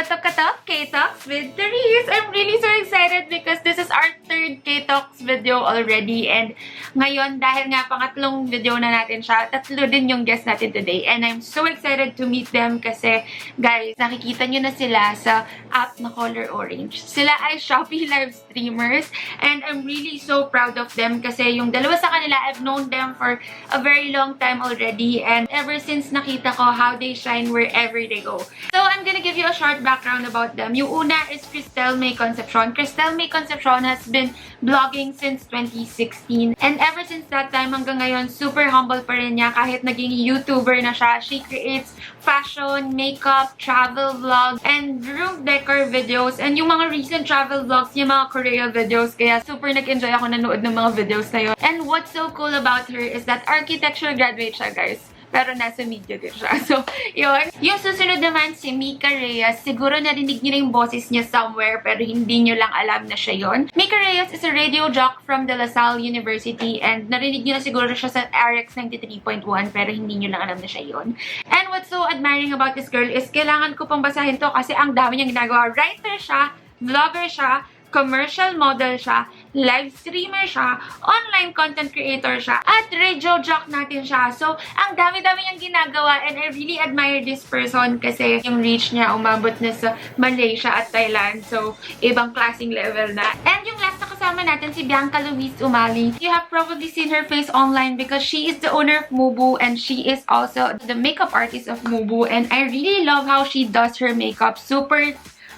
Katok-katok K-Talks with Therese. I'm really so excited because this is our third K-Talks video already. And ngayon, dahil nga pangatlong video na natin siya, tatlo din yung guest natin today. And I'm so excited to meet them kasi, guys, nakikita nyo na sila sa app na color orange. Sila ay Shopee Livestreamers. And I'm really so proud of them kasi yung dalawa sa kanila, I've known them for a very long time already. And ever since nakita ko how they shine wherever they go. So, I'm gonna give you a short background about them. Yung una is Cristel May Concepcion. Cristel May Concepcion has been vlogging since 2016. And ever since that time hanggang ngayon, super humble pa rin niya kahit naging YouTuber na siya. She creates fashion, makeup, travel vlogs, and room decor videos. And yung mga recent travel vlogs, yung mga Korea videos. Kaya super nag-enjoy ako nanood ng mga videos na yun. And what's so cool about her is that architecture graduate siya, guys. Pero nasa media din siya. So, yun. Yung susunod naman, si Mika Reyes. Siguro narinig niyo na yung boses niya somewhere, pero hindi niyo lang alam na siya yun. Mika Reyes is a radio jock from De La Salle University, and narinig niyo na siguro siya sa RX 93.1, pero hindi niyo lang alam na siya yun. And what's so admiring about this girl is kailangan ko pang basahin to kasi ang dami niyang ginagawa. Writer siya, vlogger siya, commercial model siya, live streamer siya, online content creator siya, at radio jock natin siya. So, ang dami-dami niyang ginagawa and I really admire this person kasi yung reach niya umabot na sa Malaysia at Thailand. So, ibang klaseng level na. And yung last na kasama natin, si Bianca Louise Umali. You have probably seen her face online because she is the owner of Mubu and she is also the makeup artist of Mubu. And I really love how she does her makeup. Super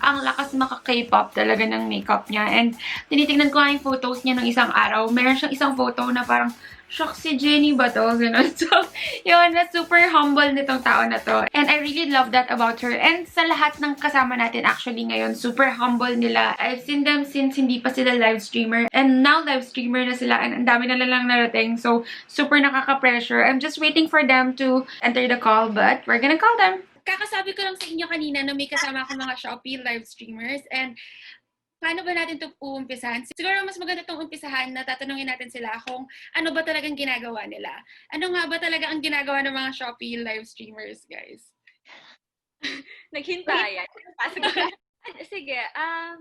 ang lakas maka-K-pop talaga ng makeup niya. And tinitingnan ko nga yung photos niya ng isang araw. Meron siyang isang photo na parang, shock, si Jenny ba to? Ganun. So, yun, na super humble nitong tao na to. And I really love that about her. And sa lahat ng kasama natin actually ngayon, super humble nila. I've seen them since hindi pa sila live streamer. And now live streamer na sila. And ang dami na lang narating. So, super nakaka-pressure. I'm just waiting for them to enter the call. But we're gonna call them. Kakasabi ko lang sa inyo kanina na may kasama akong mga Shopee live streamers and paano ba natin ito uumpisahan? Siguro mas maganda itong umpisahan na tatanungin natin sila kung ano ba talagang ginagawa nila. Ano nga ba talaga ang ginagawa ng mga Shopee live streamers, guys? Naghintayan. Sige,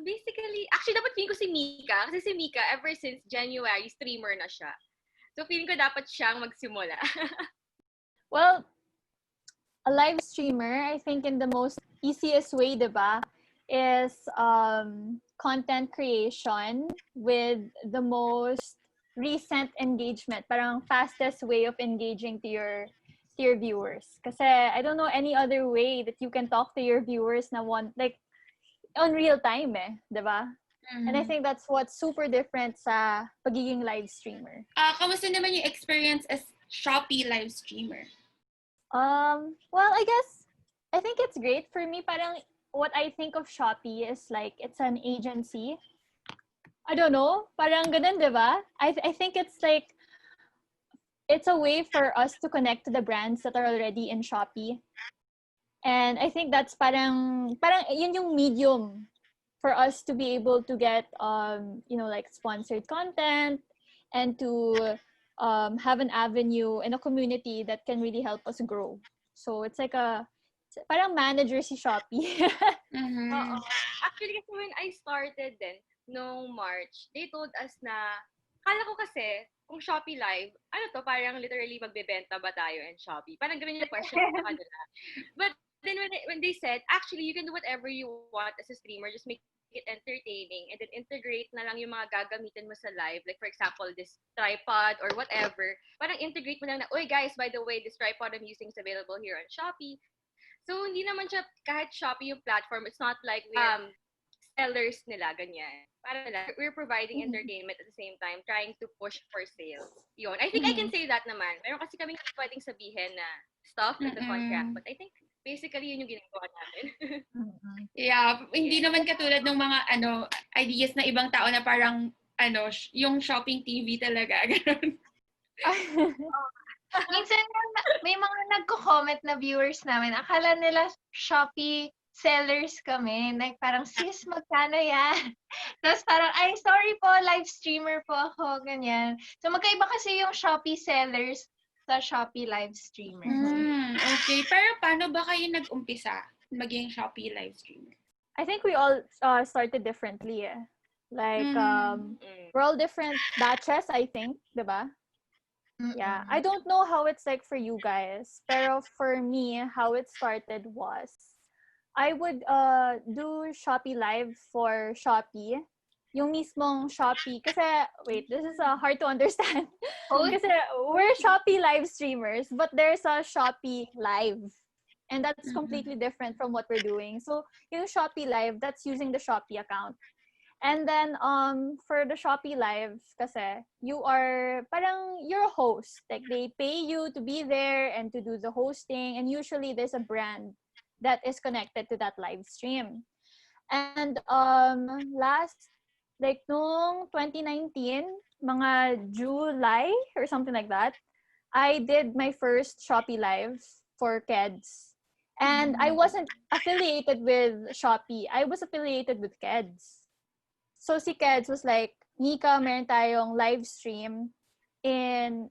basically, actually dapat feeling ko si Mika. Kasi si Mika, ever since January, streamer na siya. So feeling ko dapat siyang magsimula. Well, a live streamer, I think in the most easiest way, diba, is content creation with the most recent engagement. Parang fastest way of engaging to your viewers. Kasi I don't know any other way that you can talk to your viewers na like on real time, diba? Mm-hmm. And I think that's what's super different sa pagiging live streamer. Kamusta naman yung experience as Shopee live streamer? Well, I think it's great. For me, parang what I think of Shopee is like, it's an agency. I don't know, parang ganun, diba? I think it's like, it's a way for us to connect to the brands that are already in Shopee. And I think that's parang yun yung medium for us to be able to get, like sponsored content and to have an avenue in a community that can really help us grow. So it's like parang manager si Shopee. Mm-hmm. Actually, kasi when I started din, noong March, they told us na, kala ko kasi, kung Shopee Live, parang literally magbebenta ba tayo in Shopee? Parang ganun yung question sa kanila. But then when they said, actually, you can do whatever you want as a streamer, just make it entertaining and then integrate na lang yung mga gagamitin mo sa live. Like, for example, this tripod or whatever. Parang integrate mo lang na, oy guys, by the way, this tripod I'm using is available here on Shopee. So, hindi naman siya, kahit Shopee yung platform, it's not like sellers nila, ganyan. Parang we're providing entertainment at the same time, trying to push for sales. Yun. I think I can say that naman. Meron kasi kaming pwedeng sabihin na stuff in the contract, but I think basically, yun yung ginagawa natin. Yeah, hindi naman katulad ng mga ideas na ibang tao na parang yung shopping TV talaga. Ganun. Minsan may mga nagko-comment na viewers namin. Akala nila Shopee sellers kami. Like parang, sis, magkano yan? Tapos parang, ay, sorry po, live streamer po ako. Ganyan. So magkaiba kasi yung Shopee sellers sa Shopee live streamer. Okay. Pero paano ba kayo nag-umpisa maging Shopee live streamer? I think we all started differently. Eh. Like, Mm. we're all different batches, I think, diba? Yeah. I Mm-mm. don't know how it's like for you guys, pero for me, how it started was, I would do Shopee Live for Shopee. Yung mismong Shopee. Kasi, wait, this is hard to understand. Host? Kasi we're Shopee live streamers, but there's a Shopee Live. And that's completely different from what we're doing. So, yung Shopee Live, that's using the Shopee account. And then for the Shopee Live kasi you are parang you're a host. Like they pay you to be there and to do the hosting, and usually there's a brand that is connected to that live stream. And last like noong 2019, mga July or something like that, I did my first Shopee Live for Keds. And I wasn't affiliated with Shopee. I was affiliated with Keds. So si Keds was like, Nika, meron tayong live stream and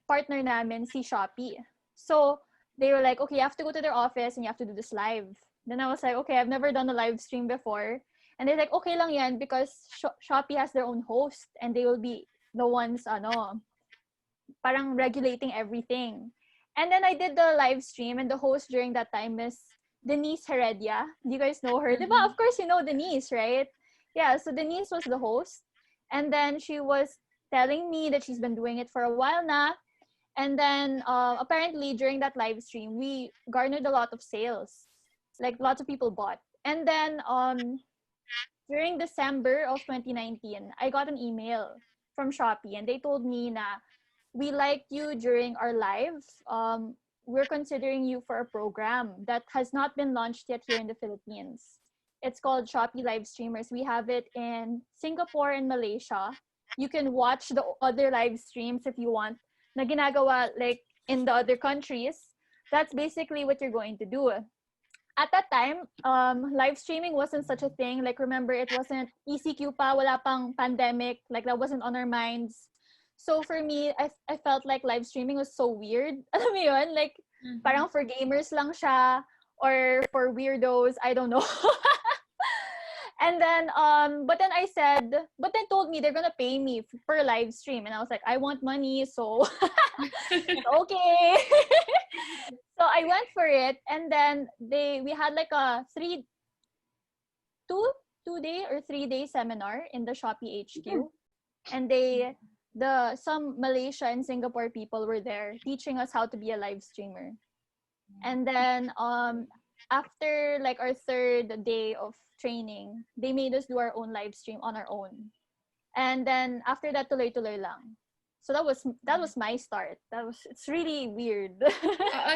partner namin si Shopee. So they were like, okay, you have to go to their office and you have to do this live. Then I was like, okay, I've never done a live stream before. And they're like, okay lang yan because Shopee has their own host and they will be the ones, parang regulating everything. And then I did the live stream and the host during that time is Denise Heredia. Do you guys know her? Diba? Of course you know Denise, right? Yeah, so Denise was the host. And then she was telling me that she's been doing it for a while now. And then apparently during that live stream, we garnered a lot of sales. Like lots of people bought. And then during December of 2019, I got an email from Shopee and they told me na we liked you during our live. We're considering you for a program that has not been launched yet here in the Philippines. It's called Shopee Livestreamers. We have it in Singapore and Malaysia. You can watch the other live streams if you want na ginagawa like in the other countries. That's basically what you're going to do. At that time, live streaming wasn't such a thing. Like, remember, it wasn't ECQ pa, wala pang pandemic. Like, that wasn't on our minds. So for me, I felt like live streaming was so weird. Alam mo yun? Like, parang for gamers lang siya or for weirdos, I don't know. And then, but then they told me they're gonna pay me per live stream. And I was like, I want money, so okay. So I went for it, and then we had like a 2 day or 3 day seminar in the Shopee HQ, and some Malaysia and Singapore people were there teaching us how to be a live streamer. And then after like our third day of training, they made us do our own live stream on our own. And then after that, tuloy-tuloy lang. So that was my start. It's really weird.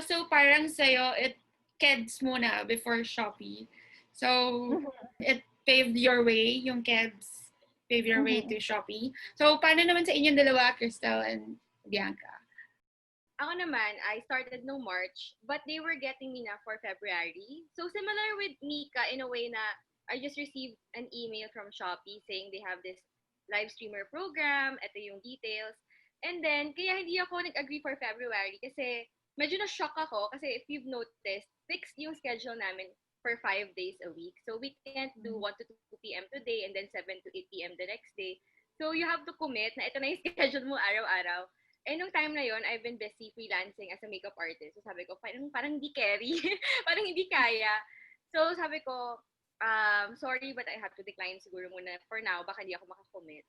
So parang sa'yo, Keds muna before Shopee. So it paved your way, yung Keds paved your way to Shopee. So paano naman sa inyong dalawa, Crystal and Bianca? Ako naman, I started no March, but they were getting me na for February. So similar with Mika in a way na I just received an email from Shopee saying they have this live streamer program, ito yung details. And then, kaya hindi ako nag-agree for February kasi medyo na-shock ako kasi if you've noticed, fixed yung schedule namin for 5 days a week. So we can't do 1 to 2 p.m. today and then 7 to 8 p.m. the next day. So you have to commit na ito na yung schedule mo araw-araw. And nung time na yon, I've been busy freelancing as a makeup artist. So sabi ko, parang hindi carry. Parang hindi kaya. So sabi ko, sorry but I have to decline siguro muna for now. Baka hindi ako makakommit.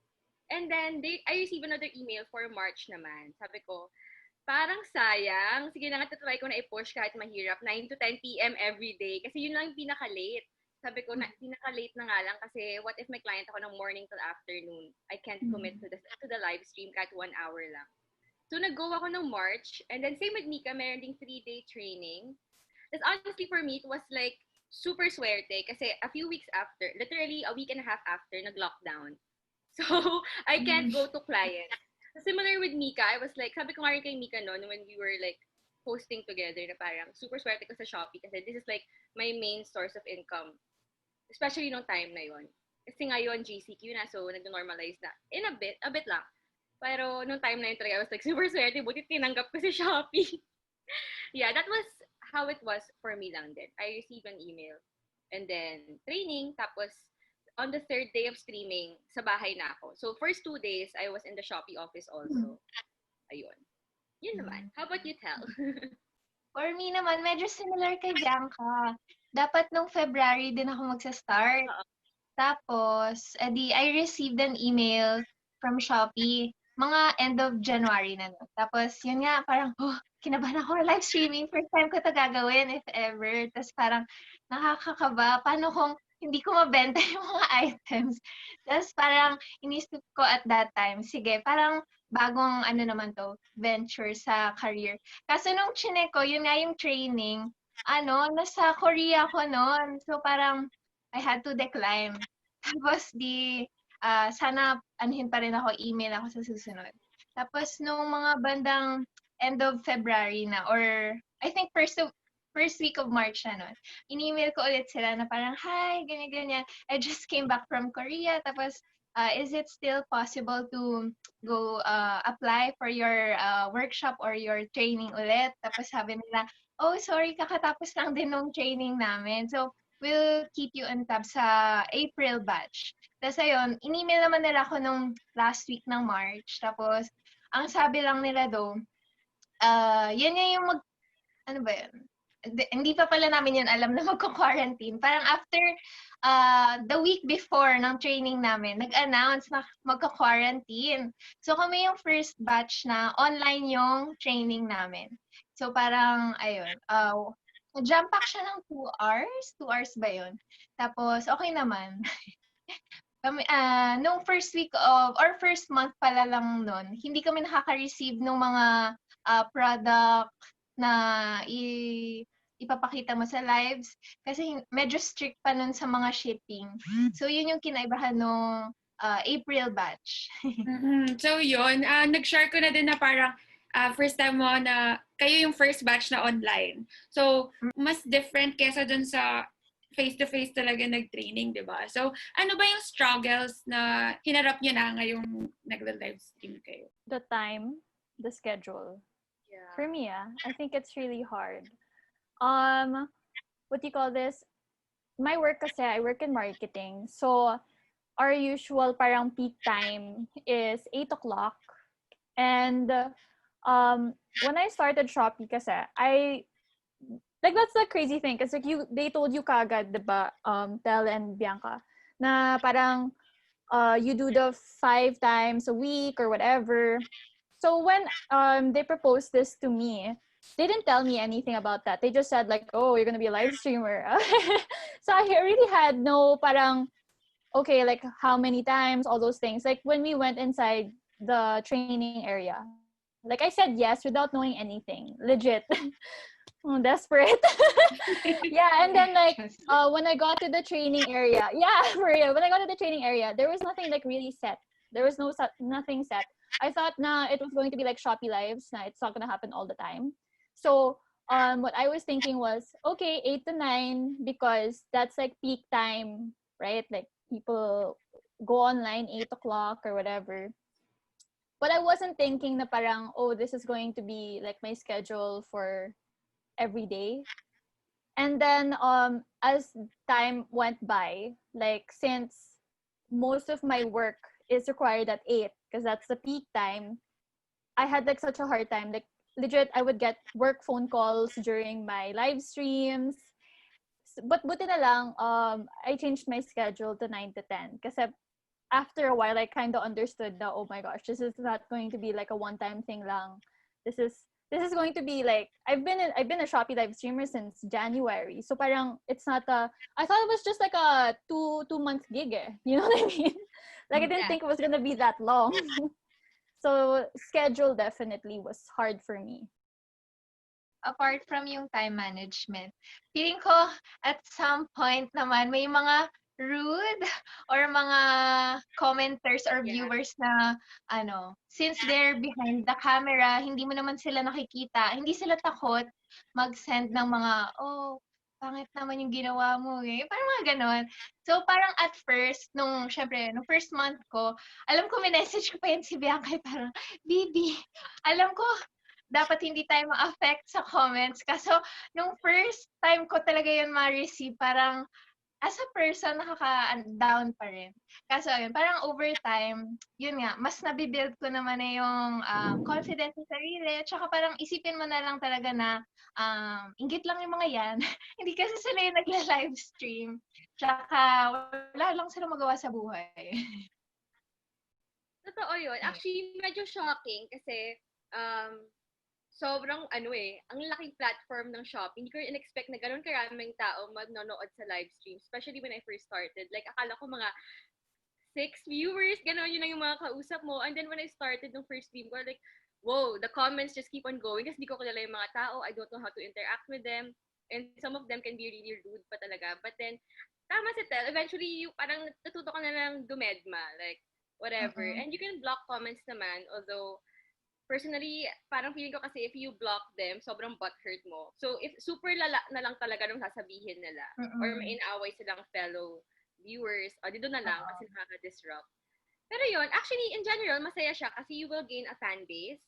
And then I received another email for March naman. Sabi ko, parang sayang. Sige na nga, tatry ko na i-push kahit mahirap. 9 to 10 p.m. every day. Kasi yun lang yung pinaka-late. Sabi ko, pinaka-late na nga lang kasi what if may client ako ng morning till afternoon? I can't commit to the live stream kahit 1 hour lang. So, nag-go ako ng March. And then, same with Mika, meron ding 3-day training. That's honestly, for me, it was like super swerte. Kasi a few weeks after, literally a week and a half after, nag-lockdown. So, I can't go to clients. Similar with Mika, I was like, sabi ko nga rin kay Mika noon when we were like posting together na parang super swerte ko sa Shopee kasi this is like my main source of income. Especially nung time na yon. Kasi ngayon, GCQ na, so nag-normalize na. In a bit lang. Pero nung time na yun talaga, I was like, super swerte, buti tinanggap ko si Shopee. Yeah, that was how it was for me lang din. I received an email. and then training, tapos on the third day of streaming, sa bahay na ako. So, first 2 days, I was in the Shopee office also. Ayun. Yun naman. How about you, Tel? For me naman, medyo similar kay Bianca. Dapat nung February din ako magsa-start. Tapos, I received an email from Shopee, mga end of January na. No? Tapos, yun nga, parang, kinabahan ako live streaming. First time ko ito gagawin, if ever. Tapos parang, nakakakaba. Paano kung hindi ko mabenta yung mga items? Tapos parang, inisip ko at that time, sige, parang bagong, venture sa career. Kaso nung chinek ko, yun nga yung training, nasa Korea ko noon. So parang, I had to decline. Tapos sana anuhin pa rin ako, email ako sa susunod. Tapos nung mga bandang end of February na, or I think first week of March na nun, in-email ko ulit sila na parang, hi, ganyan-ganyan. I just came back from Korea. Tapos, is it still possible to go apply for your workshop or your training ulit? Tapos sabi nila, oh, sorry, kakatapos lang din nung training namin. So, we'll keep you on tab sa April batch. Tapos ayun, in-email naman nila ako nung last week ng March. Tapos, ang sabi lang nila yan yung ano ba yun? Hindi pa pala namin yun alam na magko-quarantine. Parang after the week before ng training namin, nag-announce na magko-quarantine. So kami yung first batch na online yung training namin. So parang, ayun, jump pack siya ng 2 hours. 2 hours ba yun? Tapos, okay naman. Nung first week or first month pala lang nun, hindi kami nakaka-receive ng mga product na ipapakita mo sa lives kasi medyo strict pa nun sa mga shipping. So, yun yung kinaibahan nung April batch. So, yun. Nag-share ko na din na parang first time mo na kayo yung first batch na online. So, mas different kesa dun sa face-to-face talaga nag-training, di ba? So, ano ba yung struggles na hinarap nyo na ngayong nag-live stream kayo? The time, the schedule. Yeah. For me, I think it's really hard. What do you call this? My work kasi, I work in marketing. So, our usual parang peak time is 8 o'clock. And when I started Shopee kasi, that's the crazy thing. Kasi they told you kagad, diba, Tel and Bianca, na parang you do the 5 times a week or whatever. So when they proposed this to me, they didn't tell me anything about that. They just said like, oh, you're gonna be a live streamer. So I really had no parang, okay, like how many times, all those things. Like when we went inside the training area, like I said yes without knowing anything. Legit. Desperate. Yeah, and then like when I got to the training area, for real, when I got to the training area, there was nothing like really set. There was nothing set. I thought it was going to be like Shopee lives. It's not gonna happen all the time. So what I was thinking was, okay, 8 to 9 because that's like peak time, right? Like people go online 8 o'clock or whatever. But I wasn't thinking na parang, oh, this is going to be like my schedule for every day. And then as time went by, like since most of my work is required at 8 because that's the peak time, I had like such a hard time. Like legit, I would get work phone calls during my live streams. But buti na lang, I changed my schedule to 9 to 10 kasi after a while I kind of understood that, oh my gosh, this is not going to be like a one-time thing lang. This is going to be like, I've been a Shopee live streamer since January. So parang it's not I thought it was just like a two-month gig. You know what I mean? Like I didn't think it was gonna be that long. So schedule definitely was hard for me. Apart from yung time management, feeling ko at some point naman may mga rude or mga commenters or viewers na since they're behind the camera, hindi mo naman sila nakikita, hindi sila takot mag-send ng mga, oh, pangit naman yung ginawa mo eh. Parang mga ganon. So parang at first, nung first month ko, alam ko message ko pa yun si Bianca, parang, Bibi, alam ko, dapat hindi tayo ma-affect sa comments. Kaso, nung first time ko talaga yun ma-receive, parang, as a person, nakaka-down pa rin. Kaso, yun, parang over time, yun nga, mas nabibuild ko naman na yung confidence sa sarili. Tsaka parang isipin mo na lang talaga na inggit lang yung mga yan. Hindi kasi sila yung nagla-livestream. Tsaka wala lang sila magawa sa buhay. Totoo yun. Actually, medyo shocking kasi sobrang ang laking platform ng Shopee. Hindi ko in-expect na gano'n karaming tao magnonood sa live stream. Especially when I first started. Like, akala ko mga 6 viewers, gano'n yun lang yung mga kausap mo. And then when I started ng first stream ko, like, whoa, the comments just keep on going kasi di ko kilala yung mga tao. I don't know how to interact with them. And some of them can be really rude pa talaga. But then, tama si Tel, eventually, parang natuto ka na lang dumedma. Like, whatever. Mhm. And you can block comments naman, although, personally, parang feeling ko kasi if you block them, sobrang butthurt mo. So, if super lala na lang talaga nung sasabihin nila, or may inaway silang fellow viewers, dito na lang kasi nakaka-disrupt. Pero yun, actually, in general, masaya siya kasi you will gain a fan base.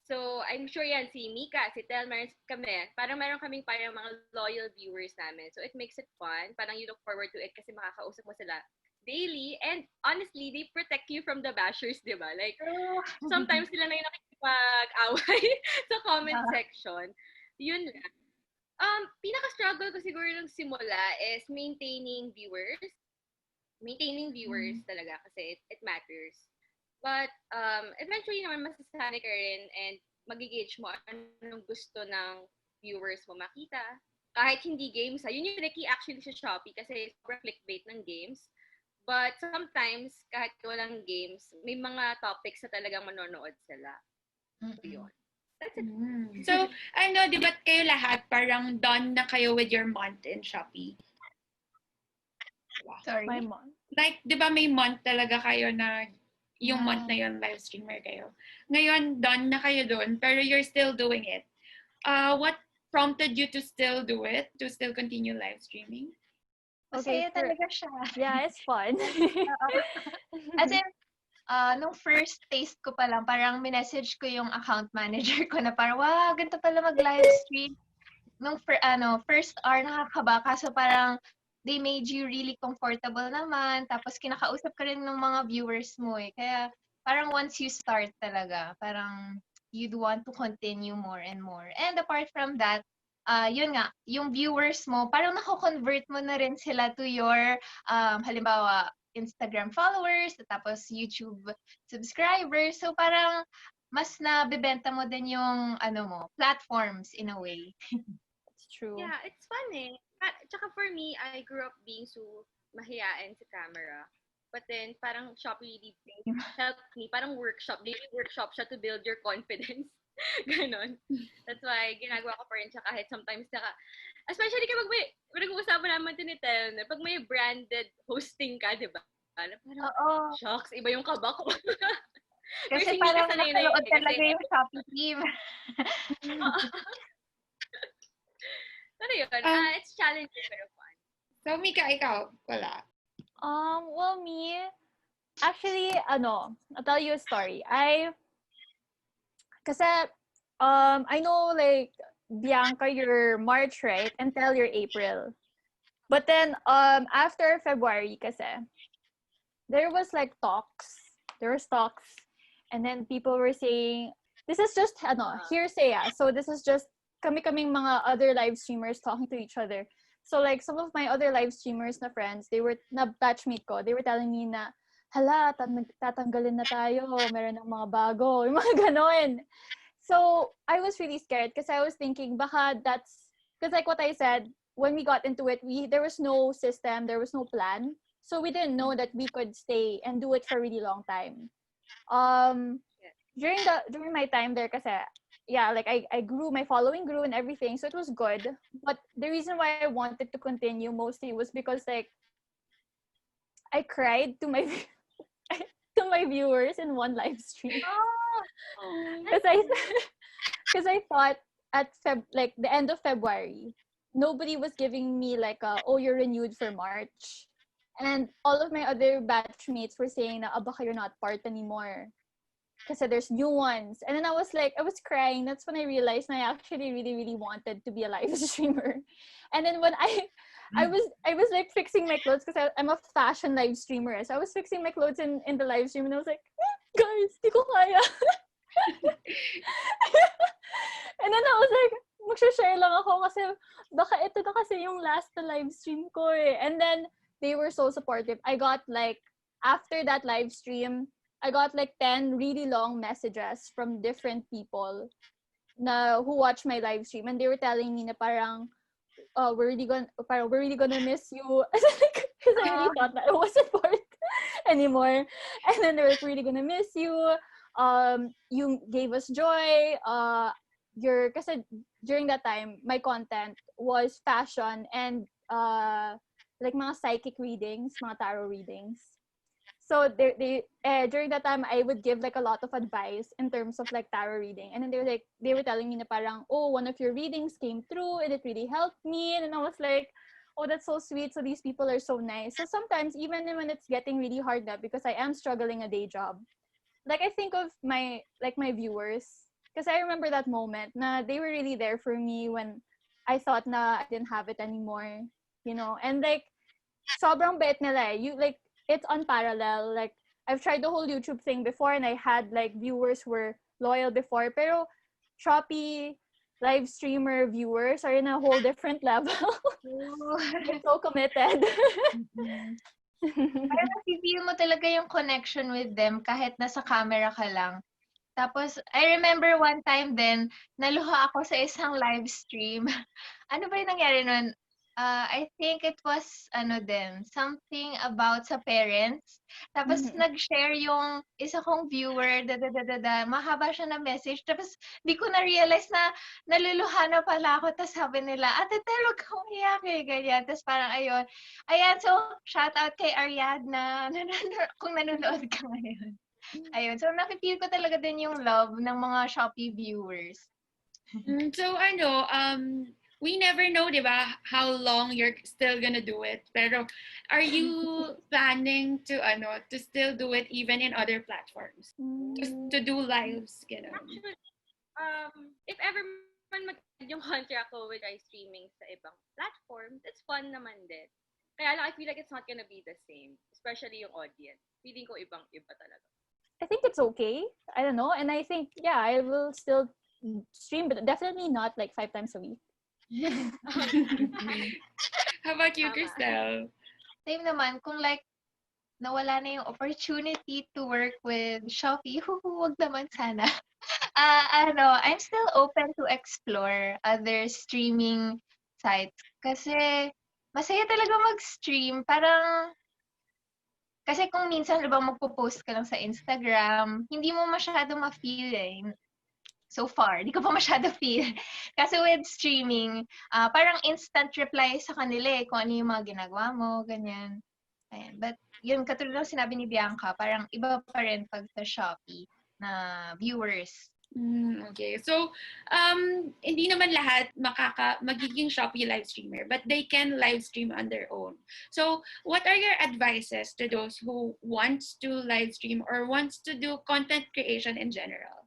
So, I'm sure yan, si Mika, si Tel, meron kami. Parang meron kaming parang mga loyal viewers namin. So, it makes it fun. Parang you look forward to it kasi makakausap mo sila daily. And honestly, they protect you from the bashers, di ba? Like, sometimes sila na yung nakikipag-away sa comment section. Yun lang. Pinaka-struggle ko siguro nung simula is maintaining viewers. Talaga kasi it matters. But eventually naman masasanay ka rin and magigauge mo anong gusto ng viewers mo makita. Kahit hindi games, yun yung tricky actually sa Shopee kasi sobrang clickbait ng games. But sometimes, kahit walang games, may mga topics na talagang manonood sila. So, yun. That's it. So, di ba kayo lahat parang done na kayo with your month in Shopee? Sorry. My mom. Like, di ba may month talaga kayo na yung month na yun, live streamer kayo. Ngayon, done na kayo doon, pero you're still doing it. What prompted you to still do it? To still continue live streaming? Masaya talaga siya. Yeah, it's fun. As in, nung first taste ko pa lang, parang minessage ko yung account manager ko na parang, wow, ganito pala mag-live stream. Nung first hour nakakaba, kaso parang they made you really comfortable naman, tapos kinakausap ka rin ng mga viewers mo eh. Kaya parang once you start talaga, parang you'd want to continue more and more. And apart from that, yun nga, yung viewers mo, parang nako-convert mo na rin sila to your, halimbawa, Instagram followers, tapos YouTube subscribers. So parang mas nabebenta mo din yung platforms in a way. It's true. Yeah, it's fun eh. Tsaka for me, I grew up being so mahiyain sa camera. But then, parang Shopee really helped me. Parang daily workshop siya to build your confidence. Ganon. That's why, ginagawa ko pa rin siya kahit sometimes especially kapag nag-uusapan naman din ni Tel, pag may branded hosting ka, di ba? Parang, shocks, iba yung kaba ko. Kasi parang nakalood talaga yung Shopee team. Pero yun, it's challenging pero fun. So, Mika, ikaw, wala. Well, me, actually, I'll tell you a story. Kasi, I know, like, Bianca, you're March, right? And Tel, you're April. But then, after February, kasi, there was, like, talks. There was talks. And then, people were saying, this is just, hearsay, So, this is just, kami-kaming mga other live streamers talking to each other. So, like, some of my other live streamers na friends, na batchmate ko, they were telling me na, hala, tatanggalin na tayo, meron ng mga bago, yung mga ganon. So, I was really scared because I was thinking, baka because like what I said, when we got into it, there was no system, there was no plan. So, we didn't know that we could stay and do it for a really long time. During my time there, kasi, yeah, like I grew, my following grew and everything, so it was good. But the reason why I wanted to continue mostly was because like I cried to my to my viewers in one live stream. Because I thought at the end of February, nobody was giving me like you're renewed for March, and all of my other batchmates were saying na baka you're not part anymore. Kasi there's new ones. And then I was crying. That's when I realized I actually really, really wanted to be a live streamer. And then when I was like fixing my clothes because I'm a fashion live streamer. So I was fixing my clothes in the live stream and I was like, guys, di ko kaya. And then I was like, mag-share lang ako kasi baka ito na kasi yung last na live stream ko eh. And then they were so supportive. I got like, after that live stream, I got like 10 really long messages from different people who watched my live stream, and they were telling me na parang we're really gonna miss you, because I really thought that I wasn't part anymore. And then they were like, really gonna miss you. You gave us joy. Kasi during that time, my content was fashion and like mga psychic readings, mga tarot readings. So during that time, I would give like a lot of advice in terms of like tarot reading. And then they were telling me na parang, oh, one of your readings came through and it really helped me. And I was like, oh, that's so sweet. So these people are so nice. So sometimes, even when it's getting really hard now, because I am struggling a day job, like I think of my viewers, because I remember that moment na they were really there for me when I thought na I didn't have it anymore, you know. And like, sobrang bait nila eh. It's unparalleled. Like, I've tried the whole YouTube thing before and I had like viewers who were loyal before, pero Shopee live streamer viewers are in a whole different level. They're so committed. Parang feel mo talaga yung connection with them kahit nasa camera ka lang. Tapos, I remember one time din, naluha ako sa isang live stream. Ano ba yung nangyari nun? I think it was, something about sa parents. Tapos, nag-share yung isa kong viewer, mahaba siya na message. Tapos, di ko na-realize na naluluha na pala ako. Tapos, sabi nila, ate, huwag kang iyak eh, ganyan. Tapos, parang ayun. Ayan, so, shout out kay Ariadna, kung nanonood ka ngayon. Ayun, so, nakifeel ko talaga din yung love ng mga Shopee viewers. So, we never know, di ba, how long you're still gonna do it. Pero, are you planning to still do it even in other platforms? Just to do lives, gano'n? Actually, if ever man yung contract ko with live streaming sa ibang platforms, it's fun naman din. Kaya lang, I feel like it's not gonna be the same. Especially yung audience. Feeling ko ibang-iba talaga. I think it's okay. I don't know. And I think, yeah, I will still stream, but definitely not like 5 times a week. How about you, Crystal? Same naman, kung like, nawala na yung opportunity to work with Shopee, huwag naman sana. I'm still open to explore other streaming sites. Kasi, masaya talaga mag-stream. Parang, kasi kung minsan, diba, magpo-post ka lang sa Instagram, hindi mo masyado ma-feel eh. So far, di ko pa masyado feel. Kasi with streaming, parang instant reply sa kanila eh, kung ano yung mga ginagawa mo, ganyan. Ayan. But yun, katulad ng sinabi ni Bianca, parang iba pa rin pag sa Shopee na viewers. Okay. So, hindi naman lahat magiging Shopee live streamer, but they can live stream on their own. So, what are your advices to those who wants to live stream or wants to do content creation in general?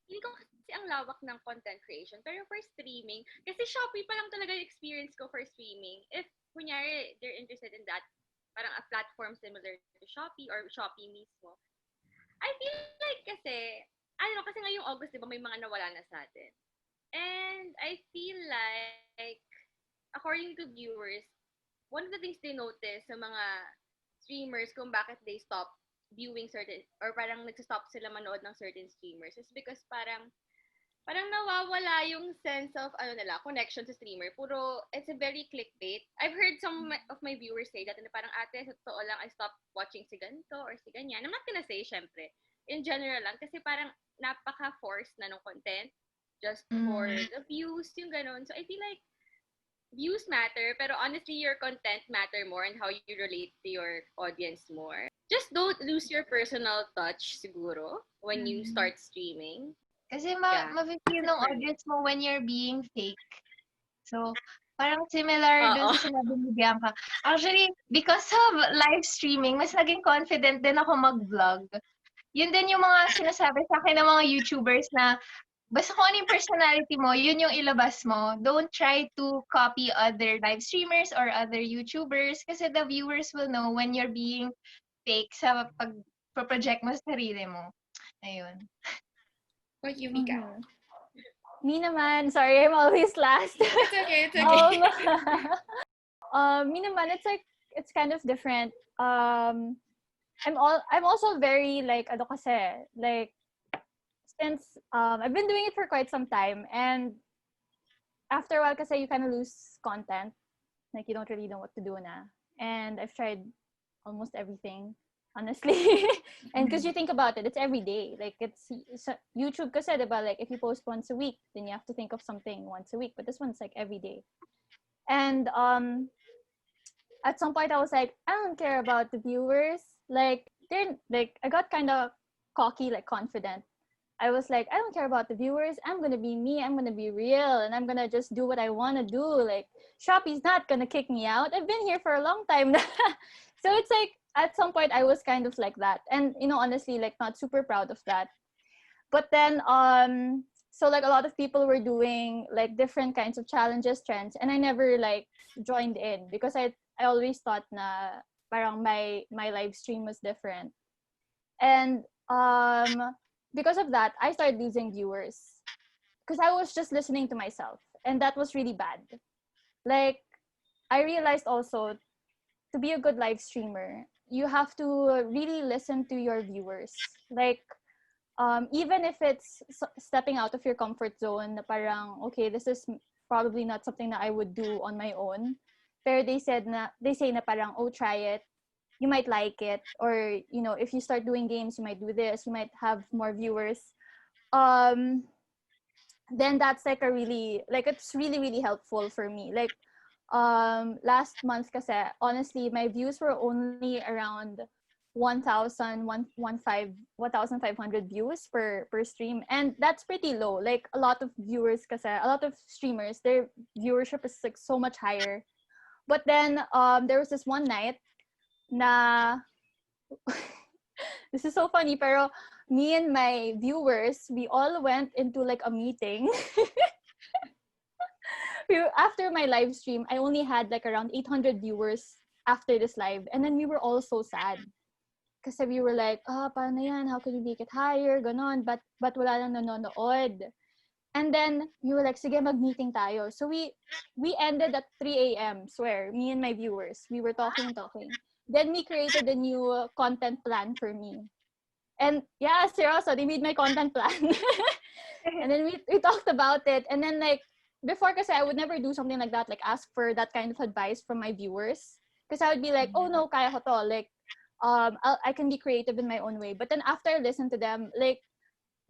Hindi ko kasi ang lawak ng content creation. Pero for streaming, kasi Shopee pa lang talaga yung experience ko for streaming. If, kunyari, they're interested in that, parang a platform similar to Shopee or Shopee mismo, I feel like kasi, kasi ngayong August, di ba, may mga nawala na sa atin. And I feel like, according to viewers, one of the things they notice sa mga streamers kung bakit they stop viewing certain, or parang nagsistop sila manood ng certain streamers is because parang nawawala yung sense of, connection sa streamer. Puro, it's a very clickbait. I've heard some of my viewers say that, na parang, ate, sa totoo lang, I stopped watching si ganito or si ganyan. I'm not gonna say, syempre, in general lang, kasi parang napaka-forced na ng content just for the views, yung ganon. So, I feel like, views matter, pero honestly, your content matter more and how you relate to your audience more. Just don't lose your personal touch, siguro, when you start streaming. Kasi ma-feel ng audience mo when you're being fake. So, parang similar dun sa sinabi ni Bianca. Actually, because of live streaming, mas naging confident din ako mag-vlog. Yun din yung mga sinasabi sa akin ng mga YouTubers na basta kung ano yung personality mo, yun yung ilabas mo. Don't try to copy other live streamers or other YouTubers kasi the viewers will know when you're being fake sa pag-project mo sa sarili mo. Ayun. What, Yumika? Me naman, sorry, I'm always last. It's okay, it's okay. Me naman, it's kind of different. I'm also very like ano kasi, like since I've been doing it for quite some time, and after a while kasi you kind of lose content, like you don't really know what to do na. And I've tried almost everything, honestly. And because you think about it, it's every day. Like it's YouTube kasi, diba? Like if you post once a week, then you have to think of something once a week. But this one's like every day. And at some point I was like, I don't care about the viewers. Like they're like, I got kind of cocky, like confident. I was like, I don't care about the viewers. I'm gonna be me. I'm gonna be real, and I'm gonna just do what I want to do. Like Shopee's not gonna kick me out. I've been here for a long time. So it's like at some point I was kind of like that, and honestly, like not super proud of that. But then so like a lot of people were doing like different kinds of challenges, trends, and I never like joined in because I always thought na parang my live stream was different. And because of that, I started losing viewers because I was just listening to myself, and that was really bad. Like I realized also, to be a good live streamer, you have to really listen to your viewers. Like even if it's stepping out of your comfort zone, parang okay, this is probably not something that I would do on my own. Pero they say na parang, oh, try it. You might like it, or if you start doing games, you might do this, you might have more viewers. Then that's like it's really, really helpful for me. Like last month kasi, honestly, my views were only around 1,500 views per stream, and that's pretty low. Like a lot of viewers kasi, a lot of streamers, their viewership is like so much higher. But then there was this one night na this is so funny, pero me and my viewers, we all went into like a meeting. After my live stream, I only had like around 800 viewers after this live, and then we were all so sad. Kasi we were like, paano yan? How can we make it higher? Ganon. But wala nang nanonood. And then we were like, sige, mag-meeting tayo. So we ended at 3 a.m. Swear, me and my viewers, we were talking. Then we created a new content plan for me. And yeah, seriously, they made my content plan. And then we talked about it. And then like, before kasi I would never do something like that, like ask for that kind of advice from my viewers. Because I would be like, oh no, kaya ko to. Like, I can be creative in my own way. But then after I listened to them, like,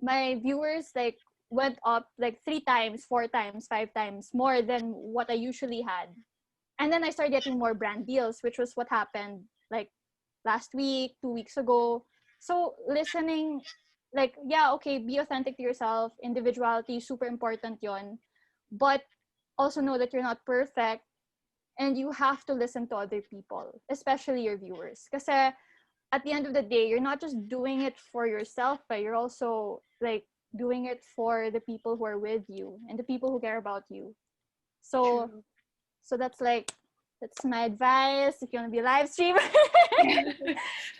my viewers like went up like 3 times, 4 times, 5 times more than what I usually had. And then I started getting more brand deals, which was what happened like last week, 2 weeks ago. So listening, like, yeah, okay, be authentic to yourself. Individuality, super important yon. But also know that you're not perfect, and you have to listen to other people, especially your viewers. Because at the end of the day, you're not just doing it for yourself, but you're also like doing it for the people who are with you and the people who care about you. So that's my advice if you want to be a live streamer.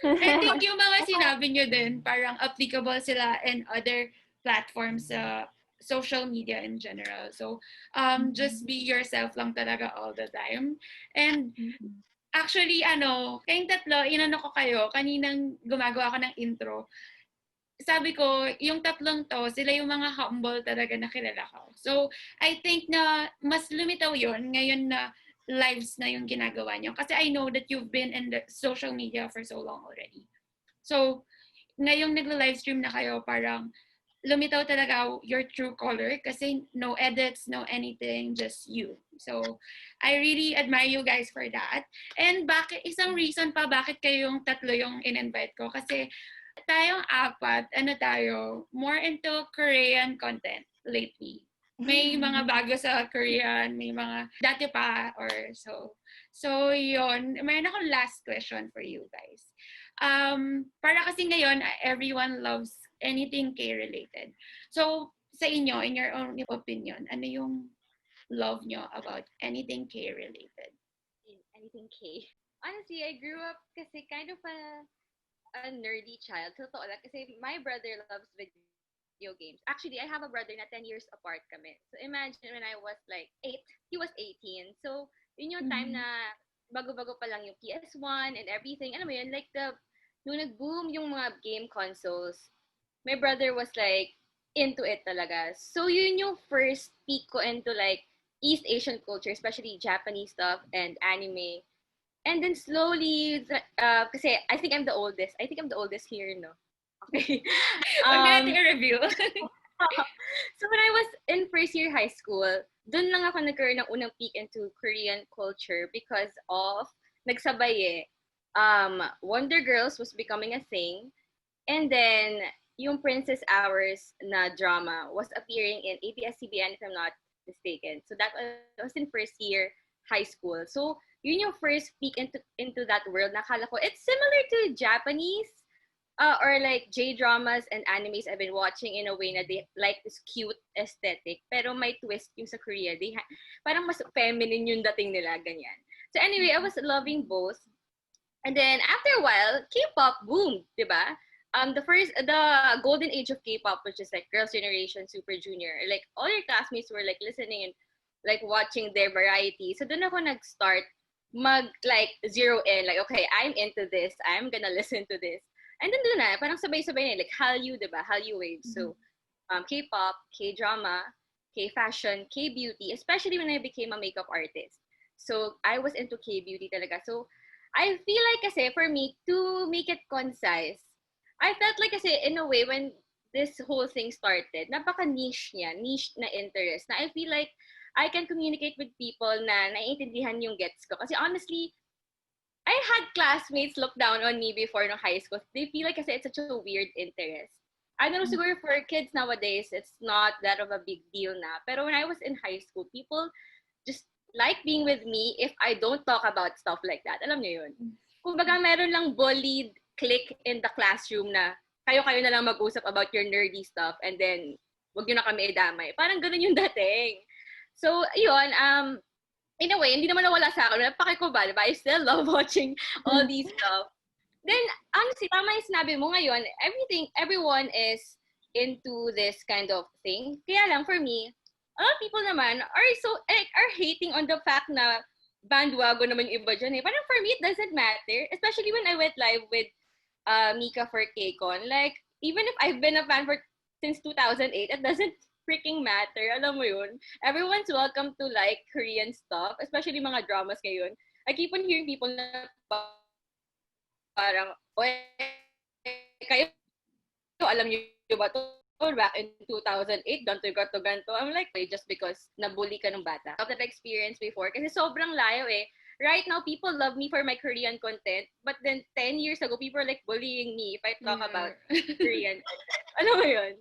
I think yung mga sinabi nyo din, parang applicable sila in other platforms sa social media in general. So, just be yourself lang talaga all the time. And actually, kayong tatlo, inano ko kayo, kaninang gumagawa ako ng intro. Sabi ko, yung tatlong to, sila yung mga humble talaga na kilala ko. So, I think na mas lumitaw yon ngayon na lives na yung ginagawa nyo. Kasi I know that you've been in the social media for so long already. So, ngayong nagla-livestream na kayo, parang lumitaw talaga your true color kasi no edits, no anything, just you. So, I really admire you guys for that. And isang reason pa bakit kayong tatlo yung in-invite ko kasi tayong apat, more into Korean content lately. May mga bago sa Korean, may mga dati pa or so. So, yun. Mayroon akong last question for you guys. Para kasi ngayon, everyone loves anything K-related. So, sa inyo, in your own opinion, ano yung love nyo about anything K-related? Anything K. Honestly, I grew up kasi kind of a nerdy child. So, totoo lang. Kasi my brother loves video games. Actually, I have a brother na 10 years apart kami. So, imagine when I was like 8, he was 18. So, yun yung time na bago-bago pa lang yung PS1 and everything. Alam mo yun, like nung nag-boom yung mga game consoles, my brother was like into it talaga. So, yun yung first peek ko into like East Asian culture, especially Japanese stuff and anime. And then slowly, kasi I think I'm the oldest. I think I'm the oldest here, no? Okay. Huwag natin i-review. So when I was in first year high school, dun lang ako nagkaroon ng unang peek into Korean culture because of, nagsabay Wonder Girls was becoming a thing. And then, yung Princess Hours na drama was appearing in ABS-CBN if I'm not mistaken. So that was in first year high school. So yun yung first peek into that world. Nakala ko, it's similar to Japanese or like J-dramas and animes I've been watching in a way na they like this cute aesthetic. Pero may twist yung sa Korea. Parang mas feminine yung dating nila, ganyan. So anyway, I was loving both. And then after a while, K-pop boomed, diba? The golden age of K-pop, which is like Girls' Generation, Super Junior. Like all your classmates were like listening and like watching their variety. So doon ako nag-start like zero in, like, okay, I'm into this, I'm gonna listen to this. And then doon na, parang sabay-sabay na, like Hallyu, diba? Hallyu wave. So, K-pop, K-drama, K-fashion, K-beauty, especially when I became a makeup artist. So, I was into K-beauty talaga. So, I feel like kasi, for me, to make it concise, I felt like kasi, in a way, when this whole thing started, napaka-niche niya, niche na interest, na I feel like I can communicate with people na naiintindihan yung gets ko. Kasi honestly, I had classmates look down on me before no high school. They feel like kasi it's such a weird interest. I don't know, siguro for kids nowadays, it's not that of a big deal na. Pero when I was in high school, people just like being with me if I don't talk about stuff like that. Alam niyo yun? Kumbaga meron lang bullied clique in the classroom na kayo-kayo na lang mag-usap about your nerdy stuff and then wag nyo na kami idamay. Parang ganun yung dating. So, yun, in a way, hindi naman nawala sa akin. Napaki ko ba, diba? I still love watching all these stuff. Then, honestly, tama yung sinabi mo ngayon, everyone is into this kind of thing. Kaya lang, for me, a lot of people naman are hating on the fact na bandwagon naman yung iba dyan. Parang for me, it doesn't matter. Especially when I went live with Mika for KCON. Like, even if I've been a fan since 2008, it doesn't freaking matter. Alam mo yun? Everyone's welcome to like Korean stuff, especially mga dramas ngayon. I keep on hearing people na parang, oy, kayo, alam niyo ba to? Back in 2008, ganto. I'm like, just because nabully ka ng bata. Of that experience before, kasi sobrang layo eh. Right now, people love me for my Korean content, but then 10 years ago, people are like bullying me if I talk about Korean content. Alam mo yun?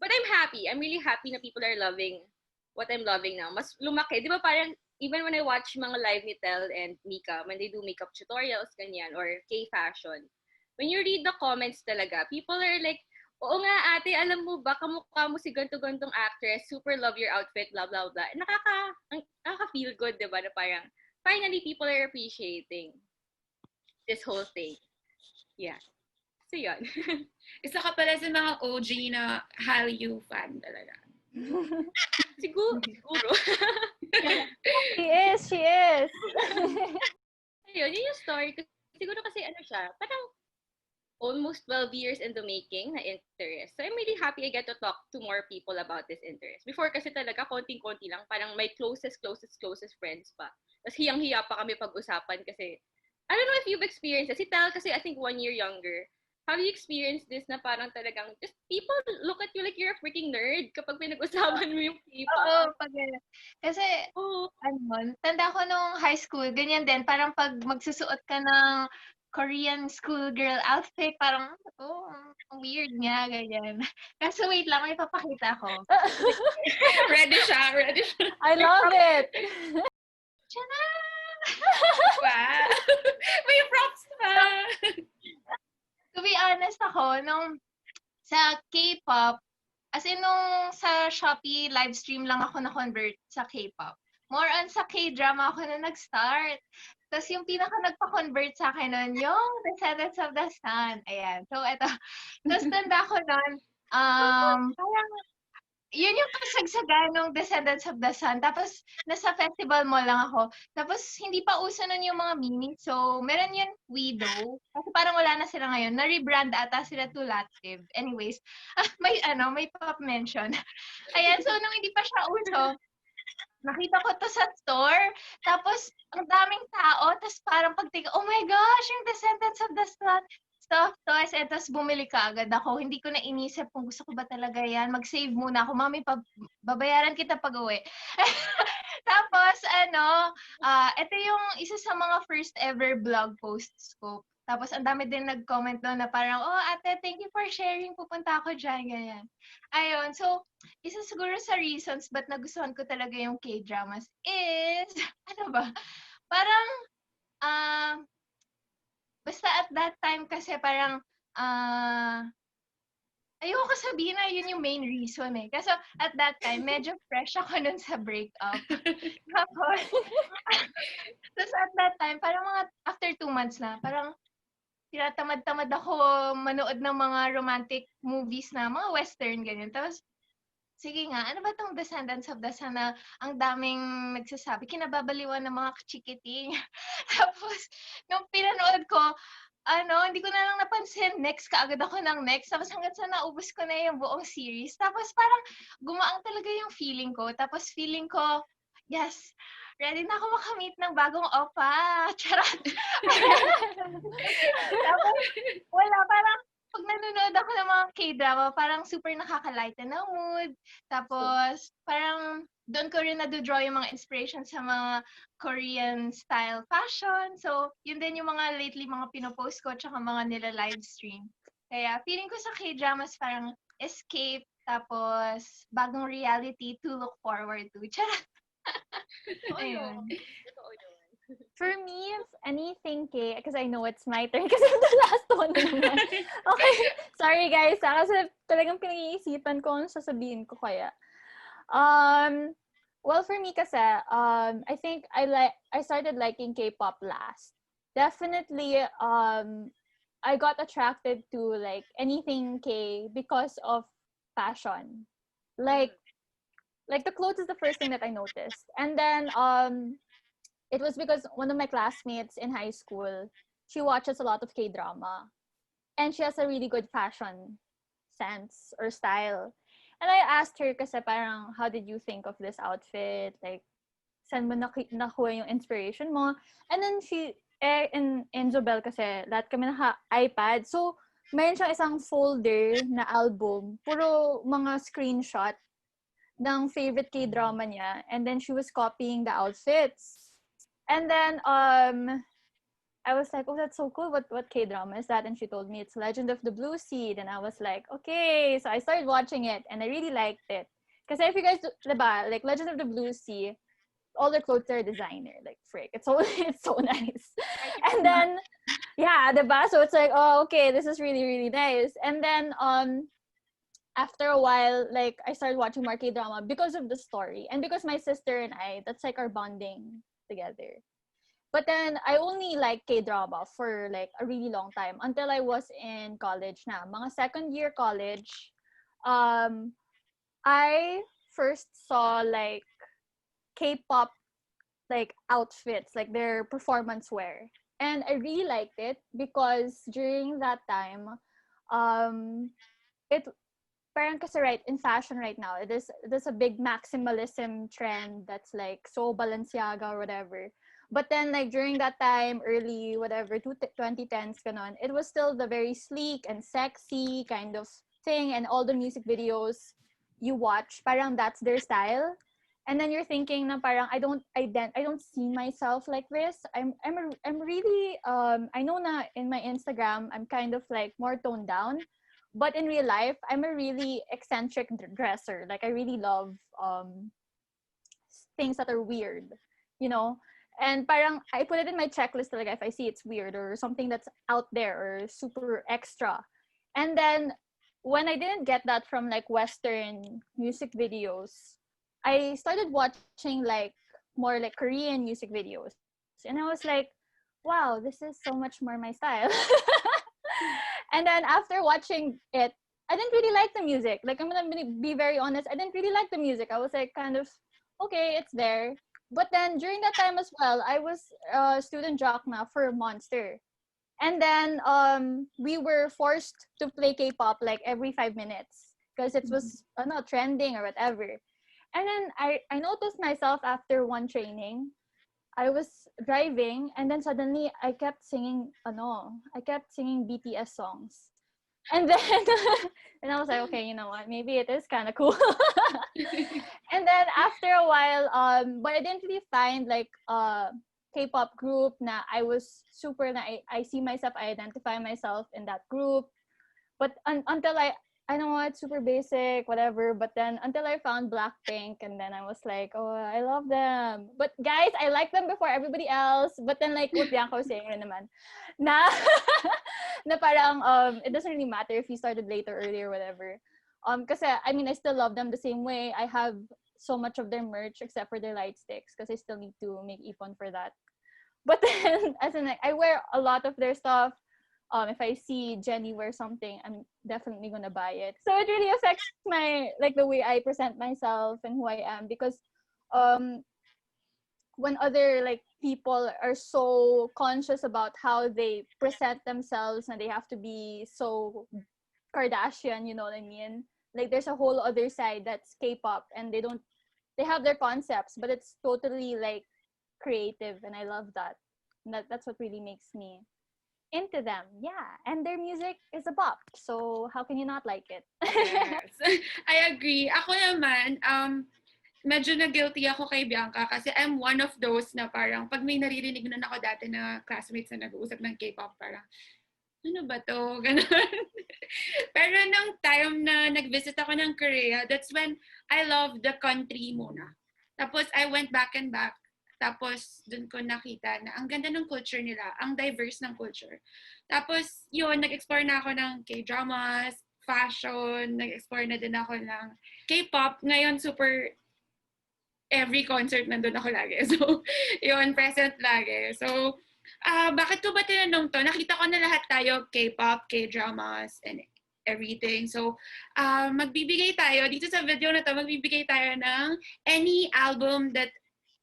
But I'm happy. I'm really happy na people are loving what I'm loving now. Mas lumaki. Di ba parang, even when I watch mga live ni Tel and Mika, when they do makeup tutorials, ganyan, or K-fashion, when you read the comments talaga, people are like, oo nga ate, alam mo ba, kamukha mo si ganto-gantong actress, super love your outfit, blah, blah, blah. Nakaka-feel good, di ba? Na parang, finally, people are appreciating this whole thing. Yeah. So, yun. Isa ka pala sa mga OG na Hallyu fan talaga. Siguro. She is. Ayun, yun yung story. Siguro kasi ano siya, parang almost 12 years in the making na interest. So I'm really happy I get to talk to more people about this interest. Before kasi talaga, konting-konti lang, parang my closest friends pa. Tapos hiyang-hiya pa kami pag-usapan kasi, I don't know if you've experienced it. Si Tel kasi I think 1 year younger. Have you experienced this na parang talagang just people look at you like you're a freaking nerd kapag pinag-usapan mo yung K-pop? Oo, kasi, tanda ko nung high school, ganyan din, parang pag magsusuot ka ng Korean schoolgirl outfit, parang, ang weird niya, ganyan. Kaso wait lang, may papakita ko. Ready siya. I love it! Tcharam! Wow! May props pa! To be honest ako, nung sa K-pop, As in, nung sa Shopee live stream lang ako na-convert sa K-pop. More on sa K-drama ako na nag-start. Tapos yung pinaka nagpa-convert sa akin nun, yung Descendants of the Sun. Ayan. So, eto. Tapos tanda ko nun, parang yun yung kasagsagan ng Descendants of the Sun. Tapos, nasa festival mall lang ako. Tapos, hindi pa uso nun yung mga mini. So, meron yun Widow. Kasi parang wala na sila ngayon. Na-rebrand ata sila to Lativ. Anyways, may pop mention. Ayan, so nung hindi pa siya uso, nakita ko to sa store. Tapos, ang daming tao. Tapos parang pagtingin, oh my gosh, yung Descendants of the Sun stuff toys. And tapos bumili ka agad ako. Hindi ko na inisip kung gusto ko ba talaga yan. Mag-save muna ako. Mami, babayaran kita pag uwi. Tapos, ito yung isa sa mga first ever blog posts ko. Tapos, ang dami din nag-comment doon na parang, oh, ate, thank you for sharing. Pupunta ako dyan, ganyan. Ayun. So, isa siguro sa reasons ba't nagustuhan ko talaga yung K-dramas is, ano ba? Parang, basta at that time kasi parang, ayoko sabihin na yun yung main reason eh. Kasi at that time, medyo fresh ako nun sa breakup. Tapos at that time, parang mga after 2 months na, parang tinatamad-tamad ako manood ng mga romantic movies na, mga western, ganyan. Tapos, sige nga, ano ba tong Descendants of the Sun na ang daming nagsasabi, kinababaliwan ng mga chikiting. Tapos, nung pinanood ko, hindi ko na lang napansin, next kaagad ako ng next. Tapos hanggang sa naubos ko na yung buong series. Tapos parang gumaang talaga yung feeling ko. Tapos feeling ko, yes, ready na ako makamit ng bagong opa. Charot. Tapos, wala, parang pag nanonood ako ng mga K-drama, parang super nakaka-lighten ng mood. Tapos, parang doon ko rin nado-draw yung mga inspiration sa mga Korean style fashion. So, yun din yung mga lately mga pinopost ko tsaka mga nila live stream. Kaya, feeling ko sa K-dramas parang escape, tapos bagong reality to look forward to. Charot. Ayun. Totoo yun. For me, if anything, because I know it's my turn kasi I'm the last one naman. Okay, sorry guys, kasi talagang pinag-iisipan ko ang sasabihin ko kaya. Well, for me kasi, I think I started liking K-pop last. Definitely, I got attracted to like anything K because of fashion. Like the clothes is the first thing that I noticed. And then, it was because one of my classmates in high school, she watches a lot of K-drama. And she has a really good fashion sense or style. And I asked her kasi parang, how did you think of this outfit? Like, saan mo nakuha yung inspiration mo? And then in Zobel kasi, lahat kami naka-iPad. So, mayroon siyang isang folder na album. Puro mga screenshot ng favorite K-drama niya. And then she was copying the outfits. And then, I was like, oh, that's so cool. What K-drama is that? And she told me it's Legend of the Blue Seed. And I was like, okay. So I started watching it and I really liked it. Because if you guys, diba, like Legend of the Blue Sea, all their clothes are designer. Like, frick. It's so nice. And then, yeah, diba? So it's like, oh, okay, this is really, really nice. And then, after a while, like, I started watching more K-drama because of the story. And because my sister and I, that's like our bonding together. But then, I only liked K-drama for like a really long time until I was in college na. Mga second year college, I first saw like K-pop like outfits, like their performance wear. And I really liked it because during that time, it parang kasi right in fashion right now, there's a big maximalism trend that's like so Balenciaga or whatever. But then like during that time, early whatever 2010s ganon, it was still the very sleek and sexy kind of thing, and all the music videos you watch, parang that's their style. And then you're thinking na parang I don't see myself like this. I'm really I know na in my Instagram I'm kind of like more toned down. But in real life, I'm a really eccentric dresser. Like, I really love things that are weird, you know? And parang, I put it in my checklist, like, if I see it's weird or something that's out there or super extra. And then, when I didn't get that from like Western music videos, I started watching like more like Korean music videos. And I was like, wow, this is so much more my style. And then after watching it, I didn't really like the music. Like, I'm gonna be very honest, I didn't really like the music. I was like, kind of, okay, it's there. But then during that time as well, I was a student jock na for Monster. And then we were forced to play K-pop like every 5 minutes because it was trending or whatever. And then I noticed myself after one training, I was driving and then suddenly I kept singing BTS songs. And then and I was like, okay, you know what? Maybe it is kind of cool. And then after a while, but I didn't really find like K-pop group na I was super na I see myself, I identify myself in that group. But until I know it's super basic, whatever. But then until I found Blackpink, and then I was like, oh, I love them. But guys, I like them before everybody else. But then like what Bianca was saying rin naman, na na parang it doesn't really matter if you started late or early or whatever. Kasi I mean I still love them the same way. I have so much of their merch except for their light sticks because I still need to make ipon for that. But then as in like I wear a lot of their stuff. If I see Jenny wear something, I'm definitely gonna buy it. So it really affects my like the way I present myself and who I am because when other like people are so conscious about how they present themselves and they have to be so Kardashian, you know what I mean? Like there's a whole other side that's K-pop and they have their concepts, but it's totally like creative and I love that. And that's what really makes me into them. Yeah. And their music is a bop. So how can you not like it? Yes. I agree. Ako naman, medyo na-guilty ako kay Bianca kasi I'm one of those na parang pag may naririnig na ako dati na classmates na nag-uusap ng K-pop, parang ano ba to? Ganun. Pero nung time na nag-visit ako ng Korea, that's when I love the country muna. Tapos I went back and back. Tapos, dun ko nakita na ang ganda ng culture nila, ang diverse ng culture. Tapos, yun, nag-explore na ako ng K-dramas, fashion, nag-explore na din ako ng K-pop. Ngayon, super, every concert nandun ako lagi. So, yun, present lagi. So, bakit ko ba tinanong to? Nakita ko na lahat tayo, K-pop, K-dramas, and everything. So, magbibigay tayo, dito sa video na to, magbibigay tayo ng any album that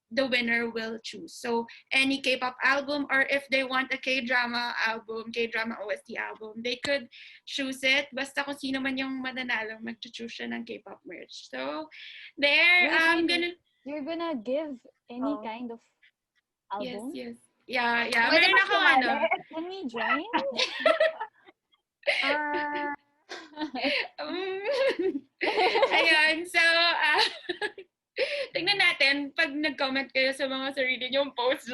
the winner will choose. So, any K-pop album, or if they want a K-drama album, K-drama OST album, they could choose it. Basta kung sino man yung mananalo, mag-choose siya ng K-pop merch. So, there, You're gonna give any kind of album? Yes. Yeah. Pwede Meron ako ano. Can we join? Ayun, so, tingnan natin pag nag-comment kayo sa mga sarili niyong posts.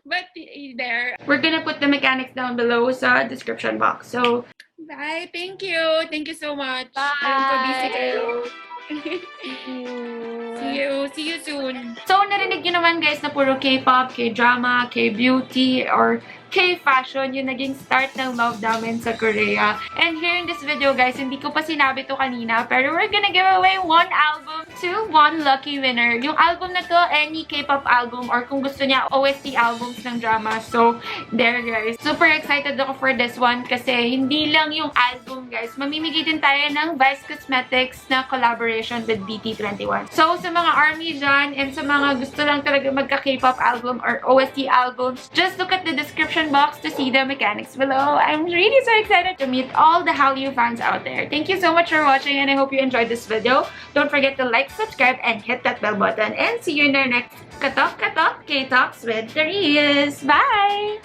But there, we're gonna put the mechanics down below sa description box. So, bye. Thank you. Thank you so much. Bye. Alam ko busy kayo. See you soon. So, narinig nyo naman guys na puro K-pop, K-drama, K-beauty, or K-fashion yung naging start ng love namin sa Korea. And here in this video guys, hindi ko pa sinabi to kanina, pero we're gonna give away one album to one lucky winner. Yung album na to, any K-pop album, or kung gusto niya, OST albums ng drama. So, there guys. Super excited ako for this one kasi hindi lang yung album guys. Mamimigay din tayo ng Vice Cosmetics na collaboration with BT21. So, sa mga ARMY dyan, and sa mga gusto lang talaga magka-K-pop album or OST albums, just look at the description box to see the mechanics below. I'm really so excited to meet all the Hallyu fans out there. Thank you so much for watching and I hope you enjoyed this video. Don't forget to like, subscribe, and hit that bell button. And see you in our next Katok K-Talks with Therese. Bye!